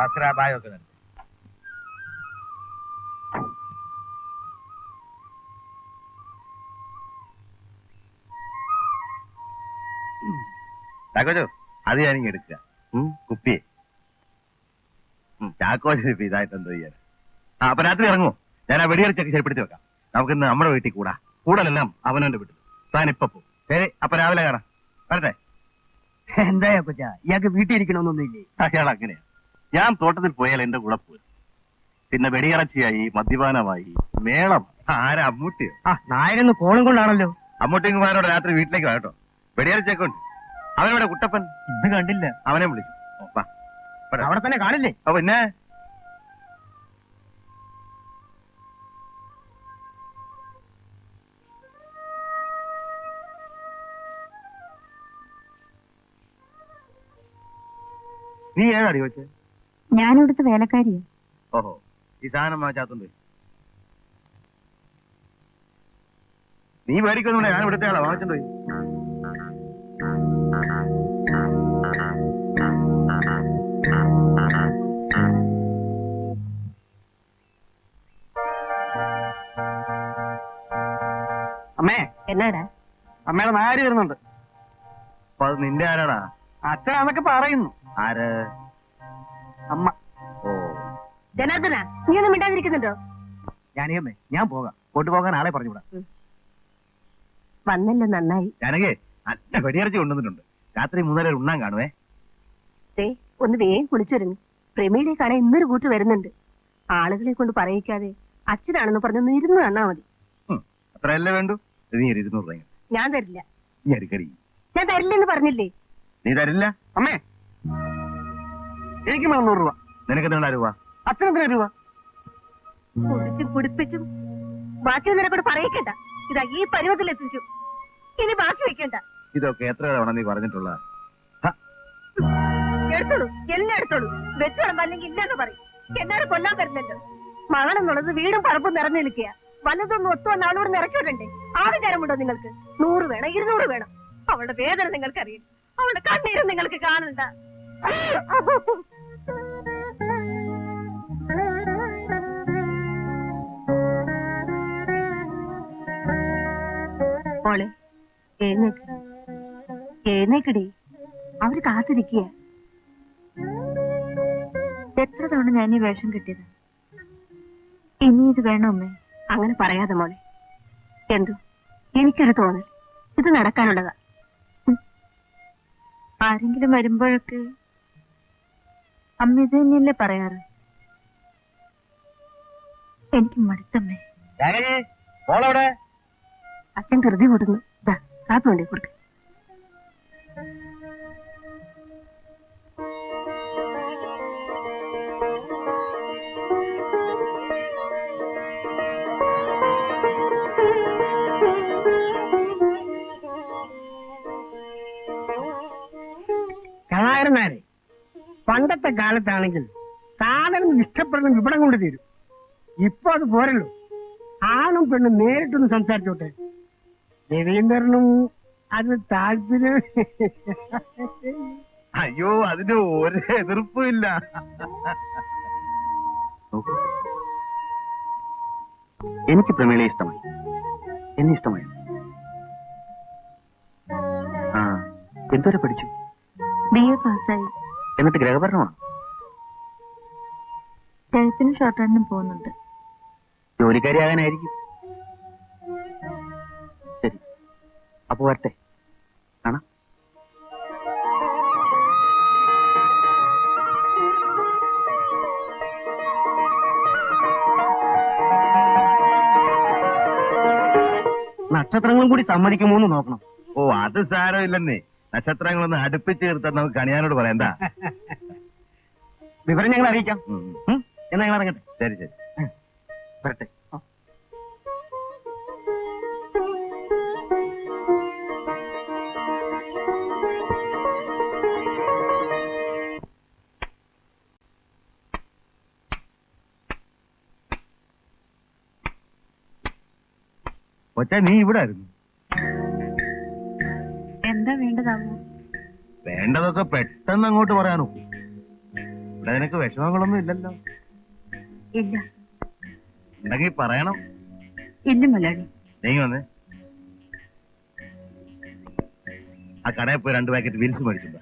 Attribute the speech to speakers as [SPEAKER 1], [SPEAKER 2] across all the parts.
[SPEAKER 1] വസ്ത്രാപായമൊക്കെ തന്നെ. ചാക്കോച്ചോ അത് ഞാനിങ്ങ് എടുക്കുക. കുപ്പിയെ ചാക്കോച്ചൻ ഇപ്പൊ ഇതായിട്ട് എന്തോ ചെയ്യാൻ. അപ്പൊ രാത്രി ഇറങ്ങുമോ? ഞാൻ ആ വെടിയറിച്ചൊക്കെ ശരിപ്പെടുത്തി വെക്കാം. നമുക്കിന്ന് നമ്മുടെ വീട്ടിൽ കൂടാ. കൂടലെല്ലാം അവനവന്റെ വീട്ടിൽ. താൻ ഇപ്പൊ പോ. ശരി, അപ്പൊ രാവിലെ കാണാം. വരട്ടെ.
[SPEAKER 2] എന്താ കൊച്ചാ, ഇയാൾക്ക് വീട്ടിൽ ഇരിക്കണമെന്നൊന്നുമില്ലേ?
[SPEAKER 1] അയാൾ അങ്ങനെയാ. ഞാൻ തോട്ടത്തിൽ പോയാൽ എന്റെ കൂടെ പോരും. പിന്നെ വെടിയിറച്ചിയായി, മദ്യപാനമായി, മേളം. ആരാ, അമ്മൂട്ടിയോ?
[SPEAKER 2] നായകന്ന് കോളം കൊണ്ടാണല്ലോ.
[SPEAKER 1] അമ്മൂട്ടിക്കുമാരോട് രാത്രി വീട്ടിലേക്ക് വാ കേട്ടോ. വെടിയിറച്ചിയൊക്കെ ഉണ്ട്. അവനവിടെ കുട്ടപ്പൻ
[SPEAKER 2] ഇന്ന് കണ്ടില്ല.
[SPEAKER 1] അവനെ വിളിച്ചു.
[SPEAKER 2] അവിടെ തന്നെ കാണില്ലേ?
[SPEAKER 1] പിന്നെ നീ ഏതാടി ചോദിച്ചേ?
[SPEAKER 3] ഞാനിവിടുത്തെ വേലക്കാരിയാ.
[SPEAKER 1] ഓഹോ, ഈ സാധനം മാറ്റാത്തുണ്ട്. നീ മേടിക്കൊന്നുമില്ല, ഞാൻ ഇവിടുത്തെ ആളാ. വാങ്ങിച്ചുണ്ടോയി.
[SPEAKER 2] അമ്മേ,
[SPEAKER 3] എന്നാടാ?
[SPEAKER 2] അമ്മയുടെ നാരി വരുന്നുണ്ട്.
[SPEAKER 1] അപ്പൊ അത് നിന്റെ ആരാടാ?
[SPEAKER 2] അച്ഛനാന്നൊക്കെ പറയുന്നു.
[SPEAKER 1] ആര്?
[SPEAKER 2] അമ്മ.
[SPEAKER 1] ഓ,
[SPEAKER 3] ജനാർദ്ദന, നീ ഒന്നും മിണ്ടാതിരിക്കുന്നുണ്ടോ?
[SPEAKER 2] ഞാനേ ഞാൻ പോകാം. കൊണ്ടുപോകാൻ ആളെ പറഞ്ഞുകൂടാ.
[SPEAKER 3] വന്നല്ലോ, നന്നായി.
[SPEAKER 1] ഞാനേ നല്ല വെടിയിറച്ചി കൊണ്ടുവന്നിട്ടുണ്ട്. രാത്രി 3:30 ഉണ്ണാൻ കാണുവേ.
[SPEAKER 3] ഒന്ന് വേഗം കുളിച്ചൊരുങ്ങി. പ്രമീളെ കാണാൻ ഇന്നൊരു കൂട്ട് വരുന്നുണ്ട്. ആളുകളെ കൊണ്ട് പറയിക്കാതെ അച്ഛനാണെന്ന് പറഞ്ഞൊന്ന് ഇരുന്ന് തന്നാ മതി.
[SPEAKER 1] അത്രയല്ലേ വേണ്ടു? നീ 200 രൂപ.
[SPEAKER 3] ഞാൻ തരില്ല.
[SPEAKER 1] നീ അരിക്കടി.
[SPEAKER 3] ഞാൻ തരില്ലെന്ന് പറഞ്ഞില്ലേ?
[SPEAKER 1] നീ തരില്ല?
[SPEAKER 2] അമ്മേ, എനിക്ക് 300 രൂപ.
[SPEAKER 1] നിനക്ക് എന്താണ് രൂപ?
[SPEAKER 2] അച്ഛനെന്തിനാ രൂപ?
[SPEAKER 3] കുടിച്ചും കുടിപ്പിച്ചും ബാക്കിയൊന്നിനെ കൂടെ പറയിക്കണ്ട. ഇതാ ഈ പരുവത്തിലെത്തിച്ചു. ഇനി ബാക്കി വെക്കണ്ട.
[SPEAKER 1] ഇതൊക്കെ എത്ര തവണ നീ പറഞ്ഞിട്ടുള്ള?
[SPEAKER 3] എടുത്തോളൂ, എല്ലാം എടുത്തോളൂ. വെച്ചോളം അല്ലെങ്കിൽ ഇല്ലെന്ന് പറയും. എന്നാലും കൊല്ലാൻ പറ്റില്ലല്ലോ. മകളെന്നുള്ളത് വീടും പറമ്പും നിറഞ്ഞു നിൽക്കുക. വല്ലതൊന്നും ഒത്തു വന്ന ആളോട് നിറയ്ക്കോട്ടെ. ആ വിചാരമുണ്ടോ നിങ്ങൾക്ക്? 100 വേണം, 200 വേണം. അവളുടെ വേദന നിങ്ങൾക്കറിയും. അവളുടെ കണ്ണീരും നിങ്ങൾക്ക് കാണണ്ട. മോളെ, എഴുന്നേക്കടി. അവര് കാത്തിരിക്കുക.
[SPEAKER 4] എത്ര തവണ ഞാൻ ഈ വേഷം കിട്ടിയത്? ഇനി ഇത് വേണോ അമ്മേ?
[SPEAKER 3] അങ്ങനെ പറയാതെ മോളെ. എന്തോ എനിക്കൊരു തോന്നൽ, ഇത് നടക്കാനുള്ളതാ.
[SPEAKER 4] ആരെങ്കിലും വരുമ്പോഴൊക്കെ അമ്മ ഇത് തന്നെയല്ലേ പറയാറ്? എനിക്ക് മടുത്തമ്മേ.
[SPEAKER 3] അച്ഛൻ ധൃതി കൂട്ടുന്നു. കാപ്പി കൊണ്ടേ കൊടുക്ക.
[SPEAKER 2] കലാകാരന്മാരെ, പണ്ടത്തെ കാലത്താണെങ്കിൽ സാധനം ഇഷ്ടപ്പെടുന്ന ഇവിടം കൊണ്ട് തീരും. ഇപ്പൊ അത് പോരല്ലോ. ആണും പെണ്ണും നേരിട്ടൊന്ന് സംസാരിച്ചോട്ടെ. രവീന്ദ്രനും അത് താല്പര്യം.
[SPEAKER 1] അയ്യോ, അതിന് ഒരു എതിർപ്പുമില്ല.
[SPEAKER 2] എനിക്ക് പ്രമേളയെ ഇഷ്ടമായി. എന്നെ ഇഷ്ടമായി. എന്തോരെ പഠിച്ചു?
[SPEAKER 4] BA പാസ്സായി.
[SPEAKER 2] എന്നിട്ട് ഗ്രഹഭരണമാണ്.
[SPEAKER 4] ടൈപ്പിനും ഷോർട്ട് ഹാൻഡിനും പോകുന്നുണ്ട്.
[SPEAKER 2] ജോലിക്കാരിയാകാനായിരിക്കും. ശരി, അപ്പൊ വരട്ടെ. കാണാം. നക്ഷത്രങ്ങളും കൂടി സമ്മതിക്കുമോന്ന് നോക്കണം.
[SPEAKER 1] ഓ, അത് സാരമില്ലെന്നേ. നക്ഷത്രങ്ങളൊന്ന് അടുപ്പിച്ച് ചേർത്താൽ നമുക്ക് കണിയാനോട് പറയണ്ട.
[SPEAKER 2] വിവരം ഞങ്ങൾ അറിയിക്കാം. എന്നാ ഞങ്ങൾ ഇറങ്ങട്ടെ.
[SPEAKER 1] ശരി ശരി,
[SPEAKER 2] വരട്ടെ.
[SPEAKER 1] കൊച്ചാ, നീ ഇവിടെ ആയിരുന്നു?
[SPEAKER 4] എന്താ വേണ്ടതാവോ?
[SPEAKER 1] വേണ്ടതൊക്കെ പെട്ടെന്ന് അങ്ങോട്ട് പറയാനോ? ഇവിടെ നിനക്ക് വിഷമങ്ങളൊന്നും ഇല്ലല്ലോ.
[SPEAKER 4] ഇല്ല
[SPEAKER 1] ഉണ്ടെങ്കിൽ പറയണം.
[SPEAKER 4] ഇല്ല മുതലാളി.
[SPEAKER 1] നീ വന്ന് ആ കടയിൽ പോയി 2 പാക്കറ്റ് വിൽസ് മേടിച്ചിട്ടുണ്ടോ?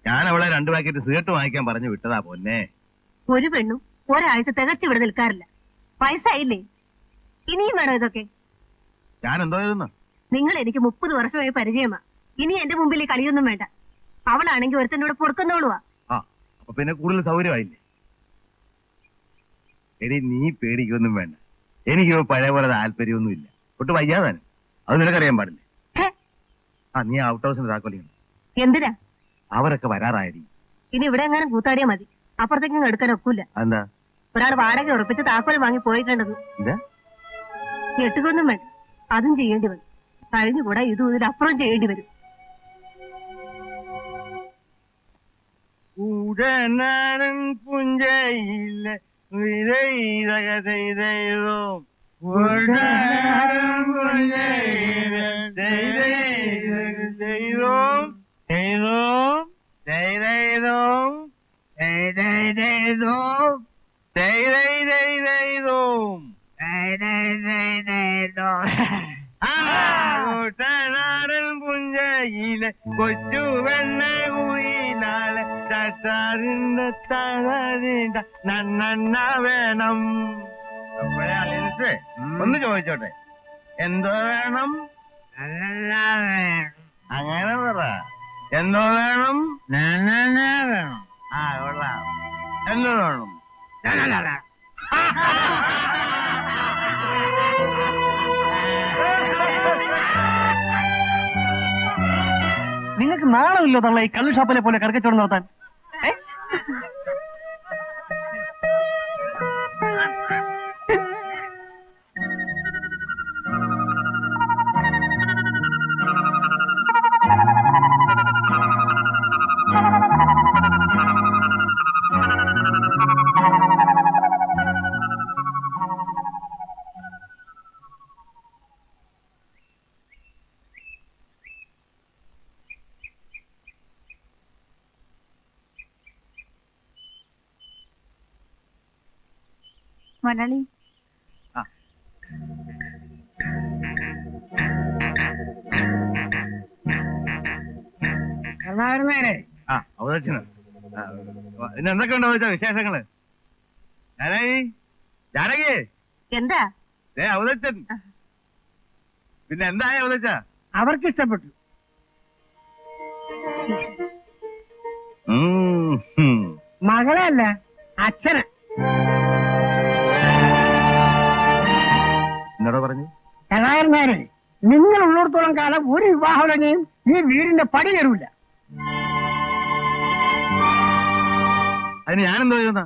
[SPEAKER 1] ഞാൻ അവളെ 2 പാക്കറ്റ് സിഗരറ്റ് വാങ്ങിക്കാൻ പറഞ്ഞു വിട്ടതാ പൊന്നെ.
[SPEAKER 3] ഒരു പെണ്ണും ഒരാഴ്ച തികച്ചു ഇവിടെ നിൽക്കാറില്ല. പൈസ ആയില്ലേ? ഇനിയും വേണോ ഇതൊക്കെ?
[SPEAKER 1] ഞാൻ എന്തോ ചെയ്തെന്ന്?
[SPEAKER 3] നിങ്ങൾ എനിക്ക് 30 വർഷമായി പരിചയമാ. ഇനി എന്റെ മുമ്പിൽ ഈ കളിയൊന്നും വേണ്ട. അവളാണെങ്കിൽ ഒരുത്തനോട് പൊറുക്കുന്നോളുവാ.
[SPEAKER 1] ആ അപ്പൊ പിന്നെ കൂടുതൽ സൗകര്യമായില്ലേ? എടി നീ പേടിക്കൊന്നും വേണ്ട. എനിക്കിപ്പോ പഴയ പോലെ താല്പര്യമൊന്നും ഇല്ല. ഒട്ട് വയ്യാതാനും. അത് നിനക്കറിയാൻ പാടില്ലേ?
[SPEAKER 3] ഛേ,
[SPEAKER 1] ആ നീ ഔട്ട് ഹൗസിന്റെ താക്കോലിയാണ്.
[SPEAKER 3] എന്തിനാ?
[SPEAKER 1] അവരൊക്കെ വരാറായി.
[SPEAKER 3] ഇനി ഇവിടെ എങ്ങാനും കൂത്താടിയാ മതി. അപ്പുറത്തേക്കും എടുക്കാൻ ഒക്കൂല.
[SPEAKER 1] എന്താ?
[SPEAKER 3] ഒരാൾ വാടക ഉറപ്പിച്ച് താക്കോൽ വാങ്ങി പോയിട്ടുണ്ടെന്ന്.
[SPEAKER 1] എന്താ?
[SPEAKER 3] ഞെട്ടുകൊന്നും വേണ്ട. അതും ചെയ്യേണ്ടി വരും. കഴിഞ്ഞുകൂടാ ഇതും ഇതിലപ്പുറം ചെയ്യേണ്ടി വരും.
[SPEAKER 1] ഉടനാടൻ പുഞ്ചയിലെ കുട്ടനാടൻ പുഞ്ചയിലെ കൊച്ചു വെണ്ണ കുയിലാലെ ചട്ടാറിന്റെ തളരിണ്ട നന്നെണ്ണ വേണം. അപ്പോഴേ അലിൻസേ ഒന്ന് ചോദിച്ചോട്ടെ, എന്തോ വേണം? അങ്ങനെ പറ. എന്തോ വേണം? വേണം. ആ കൊള്ളാം. എന്തോ വേണം?
[SPEAKER 2] നിങ്ങൾക്ക് നാണമില്ലോ തള്ള ഈ കള്ളു ഷാപ്പിലെ പോലെ കറക്കച്ചോട് നടത്താൻ?
[SPEAKER 4] മുതലാളി
[SPEAKER 1] ആ അവതരിച്ചത് പിന്നെ എന്തൊക്കെയുണ്ടോ ചോദിച്ചാ വിശേഷങ്ങള്? ജാനകി
[SPEAKER 3] എന്താ?
[SPEAKER 1] അവതരിച്ചൻ. പിന്നെ എന്തായ അവതരിച്ച?
[SPEAKER 2] അവർക്ക് ഇഷ്ടപ്പെട്ടു. മകളെ അല്ല, അച്ഛന്.
[SPEAKER 1] എന്നോട് പറഞ്ഞു
[SPEAKER 2] കലാകാരന്മാരെ, നിങ്ങൾ ഉള്ളിടത്തോളം കാലം ഒരു വിവാഹം ഈ വീടിന്റെ പടി കയറൂല.
[SPEAKER 1] അതിന് ഞാനെന്തോ ചെയ്യുന്ന?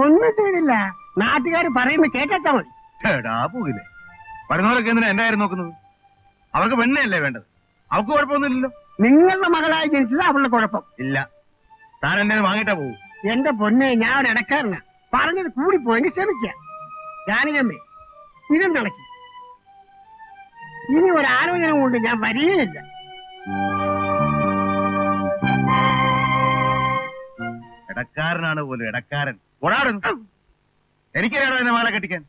[SPEAKER 2] ഒന്നും ചെയ്തില്ല. നാട്ടുകാർ പറയുന്നത് കേട്ടാ മതി.
[SPEAKER 1] എടാ പോകില്ലേ, വരുന്നവരൊക്കെ എന്തിനാ എന്റെ കാര്യം നോക്കുന്നത്? അവർക്ക് പെണ്ണയല്ലേ വേണ്ടത്. അവർക്ക് കുഴപ്പമൊന്നുമില്ലല്ലോ.
[SPEAKER 2] നിങ്ങളുടെ മകളായി ജനിച്ചത് അവളുടെ കുഴപ്പം
[SPEAKER 1] ഇല്ല. താൻ എന്നെ വാങ്ങിട്ടാ പോകും.
[SPEAKER 2] എന്റെ പൊന്നെ, ഞാൻ ഒരു ഇടക്കാരനാ. പറഞ്ഞത് കൂടിപ്പോയെങ്കിൽ ക്ഷമിക്കാം. ജാനകമ്മേ, ഇതും നടക്കി. ഇനി ഒരു ആലോചന കൊണ്ട് ഞാൻ വരികയില്ല.
[SPEAKER 1] ഇടക്കാരനാണ് പോലും ഇടക്കാരൻ. ഓടാടുന്നു. എനിക്കറിയാടോ എന്നെ മാല കെട്ടിക്കാൻ.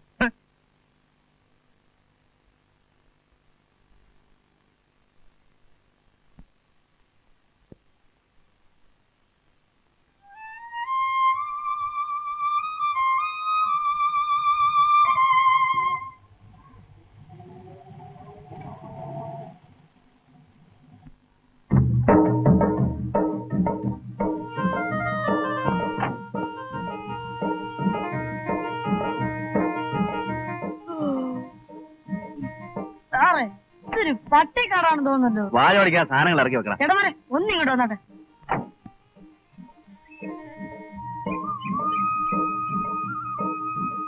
[SPEAKER 3] ഇതൊരു പട്ടിക്കാടാണെന്ന് തോന്നുന്നല്ലോ.
[SPEAKER 1] വായോടിക്കാൻ സാധനങ്ങൾ ഇറക്കി വെക്കണം.
[SPEAKER 3] എടവരെ ഒന്നിങ്ങോട്ട് വന്നാട്ടെ.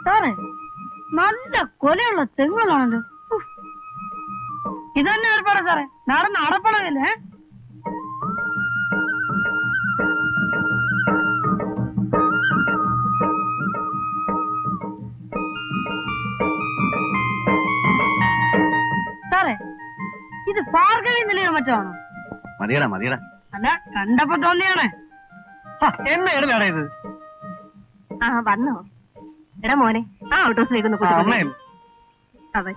[SPEAKER 3] സാറേ, നല്ല കൊലയുള്ള തെങ്ങുകളാണല്ലോ. ഇതന്നെ ഏർപ്പാടാ സാറേ. നടന്ന് അടപ്പടകല്ലേ? സാറേ, ഇത് ഭാർഗവി നിലയോ മറ്റാണോ?
[SPEAKER 1] മതിയടാ മതിയടാ.
[SPEAKER 2] അല്ല കണ്ടപ്പോ തോന്നിയാണ്.
[SPEAKER 1] എന്നെ എടുക്കാടാ ഇത്.
[SPEAKER 3] ആ വന്നോ? എടാ മോനെ, ആ ഓട്ടോസിലേക്ക് ഒന്ന്
[SPEAKER 1] അമ്മയും
[SPEAKER 3] അവൻ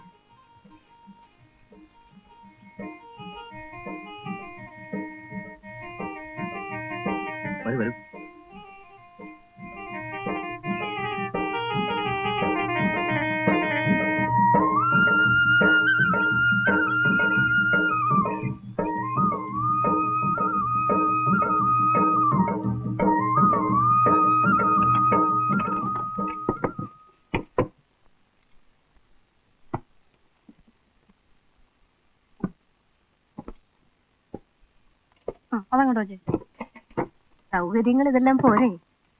[SPEAKER 1] വരും വരും.
[SPEAKER 3] അതങ്ങോട്ടോ വെച്ചേ. സൗകര്യങ്ങൾ ഇതെല്ലാം പോരെ?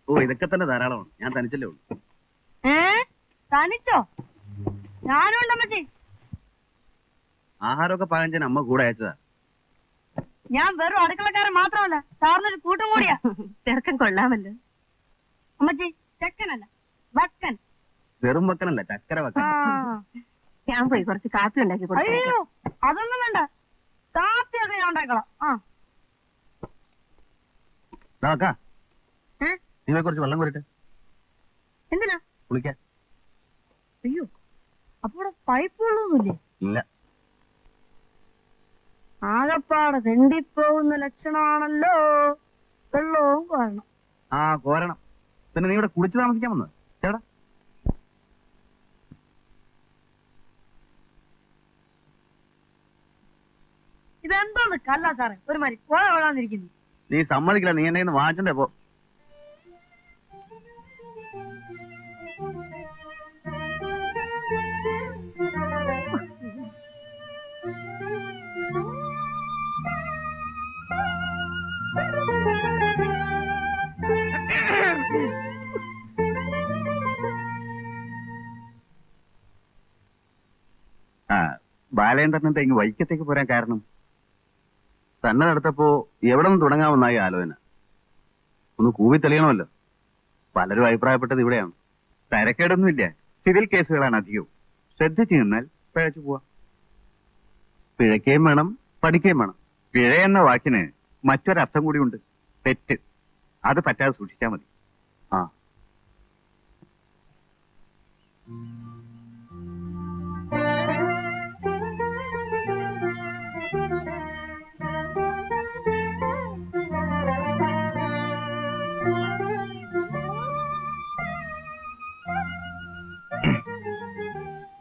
[SPEAKER 1] ഓ ഇതൊക്കെ തന്നെ ധാരാളമാണ്. ഞാൻ തനിച്ചല്ലേ ഉള്ളൂ.
[SPEAKER 3] തനിച്ചോ? ഞാനും ഉണ്ടമ്മച്ചി.
[SPEAKER 1] ആഹാരമൊക്കെ പാകം ചെയ്യാൻ അമ്മ കൂടെ അയച്ചതാ.
[SPEAKER 3] ഞാൻ വെറും അടുക്കളക്കാരൻ മാത്രമല്ല, സാറിനൊരു കൂട്ടും കൂടിയാ. ചെറുക്കൻ കൊള്ളാമല്ലോ. അമ്മച്ചി ചെക്കനല്ല, വക്കൻ.
[SPEAKER 1] വെറും വക്കനല്ല, ചക്കര വക്കൻ.
[SPEAKER 3] ഞാൻ പോയി കുറച്ച് കാപ്പി ഉണ്ടാക്കി കൊടുത്തു. അയ്യോ അതൊന്നും വേണ്ട, കാപ്പിയൊക്കെ ഞാൻ ഉണ്ടാക്കണം.
[SPEAKER 1] നിങ്ങൾ കുറച്ച് വെള്ളം കോരിട്ടെ.
[SPEAKER 3] എന്തിനാ?
[SPEAKER 1] കുളിക്കാൻ.
[SPEAKER 3] അയ്യോ അപ്പൊ ഇവിടെ പൈപ്പ് വെള്ളമൊന്നുമില്ലേ?
[SPEAKER 1] ഇല്ല.
[SPEAKER 3] ആകപ്പാടെ തെണ്ടിപ്പോകുന്ന ലക്ഷണമാണല്ലോ. വെള്ളവും കോരണം.
[SPEAKER 1] ആ കോരണം. പിന്നെ നീ ഇവിടെ കുളിച്ച് താമസിക്കാൻ വന്നത് ചേട്ടാ?
[SPEAKER 3] ഇതെന്തോന്ന് കല്ല സാറേ, ഒരു മാതിരി കോഴാന്നിരിക്കുന്നു.
[SPEAKER 1] നീ സമ്മതിക്കില്ല. നീ എന്നെ വാങ്ങിച്ചണ്ടേ പോ. ബാലേന്ദ്രനത്തെ ഇങ്ങ് വൈക്കത്തേക്ക് പോരാൻ കാരണം തന്നെ നടത്തപ്പോ എവിടെ നിന്ന് തുടങ്ങാമെന്നായി ആലോചന. ഒന്ന് കൂവി തെളിയണമല്ലോ. പലരും അഭിപ്രായപ്പെട്ടത് ഇവിടെയാണ്. തരക്കേടൊന്നുമില്ല, സിവിൽ കേസുകളാണ് അധികവും. ശ്രദ്ധിച്ചു നിന്നാൽ പിഴച്ചു പോവാം. പിഴയ്ക്കുകയും വേണം, പഠിക്കുകയും വേണം. പിഴ എന്ന വാക്കിന് മറ്റൊരർത്ഥം കൂടിയുണ്ട്, തെറ്റ്. അത് പറ്റാതെ സൂക്ഷിച്ചാൽ മതി. ആ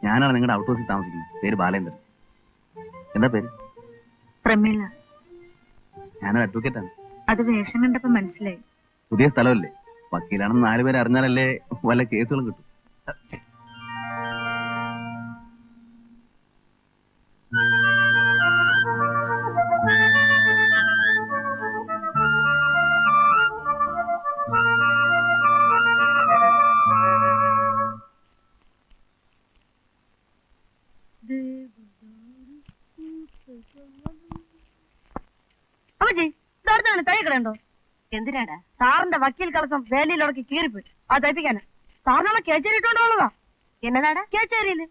[SPEAKER 1] ഞാനാണ് നിങ്ങളുടെ ഔട്ട് ഹൗസിൽ താമസിക്കുന്നത്. പേര് ബാലേന്ദ്രൻ. എന്താ പേര്?
[SPEAKER 4] പ്രമീള.
[SPEAKER 1] ഞാനൊരു അഡ്വക്കേറ്റാണ്.
[SPEAKER 4] അത് വേഷം കണ്ടപ്പോ മനസ്സിലായി.
[SPEAKER 1] പുതിയ സ്ഥലമല്ലേ, വക്കീലാണെന്ന് 4 പേര് അറിഞ്ഞാലല്ലേ വല്ല കേസുകളും കിട്ടും.
[SPEAKER 3] തയ്ക്കണോ? എന്തിനാടാ? സാറിന്റെ വക്കീൽ കളസം വേലിയിലൊടക്കി കീറിപ്പോയി. അത് തയ്പ്പിക്കാനാ. സാറിനാളെ കേച്ചേരി ഇട്ടുകൊണ്ടുള്ളതാ. എന്നതാടാ? കേച്ചേരിയില്.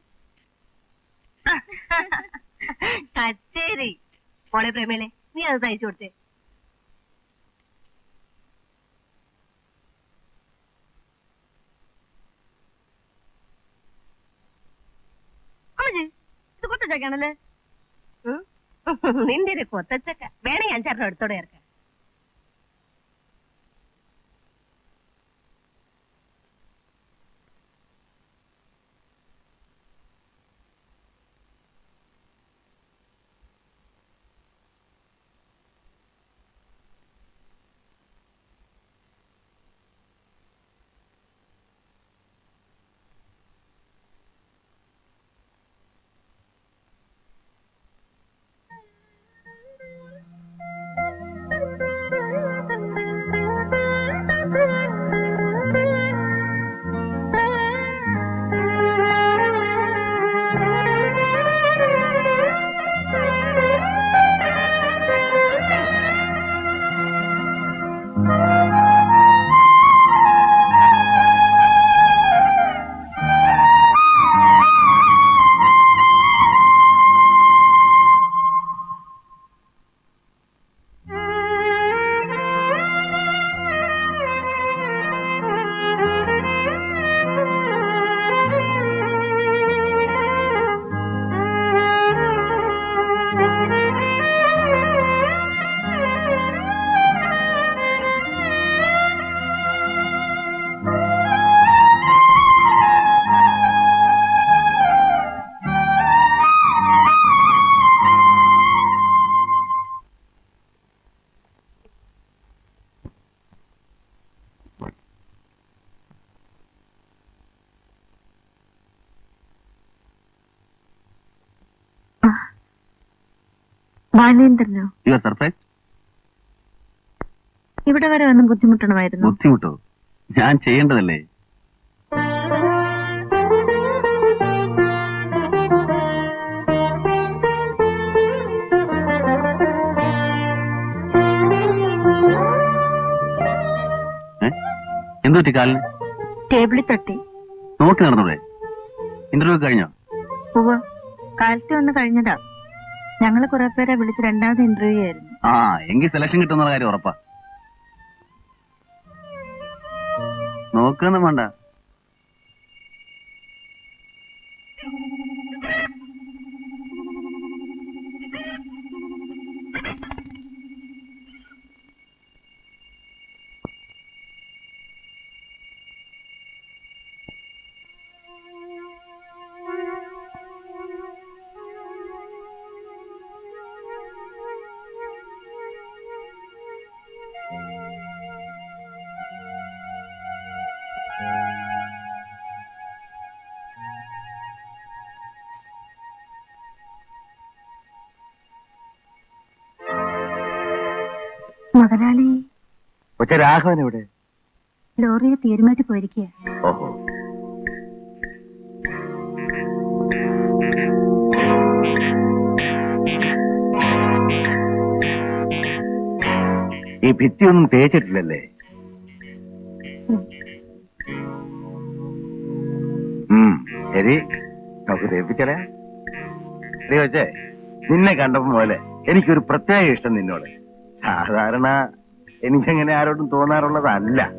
[SPEAKER 3] കച്ചേരി. മോളെ പ്രേമേലെ, നീ അത് തയ്ച്ചു കൊടുത്തേ. അമ്മജി, ഇത് കൊത്തച്ചക്കാണല്ലേ? നിന്റെ ഒരു കൊത്തച്ചക്ക വേണേ 5 എടുത്തോടെ ഇറക്കാം.
[SPEAKER 4] ബാലേന്ദ്രനോ?
[SPEAKER 1] You are surprise?
[SPEAKER 4] ഇവിടെ വരെ വന്ന് ബുദ്ധിമുട്ടണമായിരുന്നു.
[SPEAKER 1] ബുദ്ധിമുട്ടോ? ഞാൻ ചെയ്യേണ്ടതല്ലേ? എന്തു പറ്റി കാലിന്?
[SPEAKER 4] ടേബിളിൽ തട്ടി.
[SPEAKER 1] നോക്കി നടന്നൂടെ? ഇന്റർവ്യൂ കഴിഞ്ഞോ?
[SPEAKER 4] ഉവ്വ്, കാലത്ത് വന്ന് കഴിഞ്ഞതാ. ഞങ്ങള് കുറെ പേരെ വിളിച്ച് രണ്ടാമത് ഇന്റർവ്യൂ ആയിരുന്നു.
[SPEAKER 1] ആ, എങ്കിൽ സെലക്ഷൻ കിട്ടുന്ന കാര്യം ഉറപ്പാ. നോക്കൊന്നും വേണ്ട.
[SPEAKER 4] മുതലാളി
[SPEAKER 1] പക്ഷെ രാഘവൻ എവിടെ?
[SPEAKER 4] ലോറിയെ തീരുമാനിച്ച് പോയിരിക്കുക.
[SPEAKER 1] ഓഹോ. ഈ ഭിത്തിയൊന്നും തേച്ചിട്ടില്ലല്ലേ? ശരി, നമുക്ക് തേപ്പിച്ചടേ. വെച്ചേ, നിന്നെ കണ്ടപ്പോ പോലെ എനിക്കൊരു പ്രത്യേക ഇഷ്ടം നിന്നോട്. സാധാരണ എനിക്കങ്ങനെ ആരോടും തോന്നാറുള്ളതല്ല.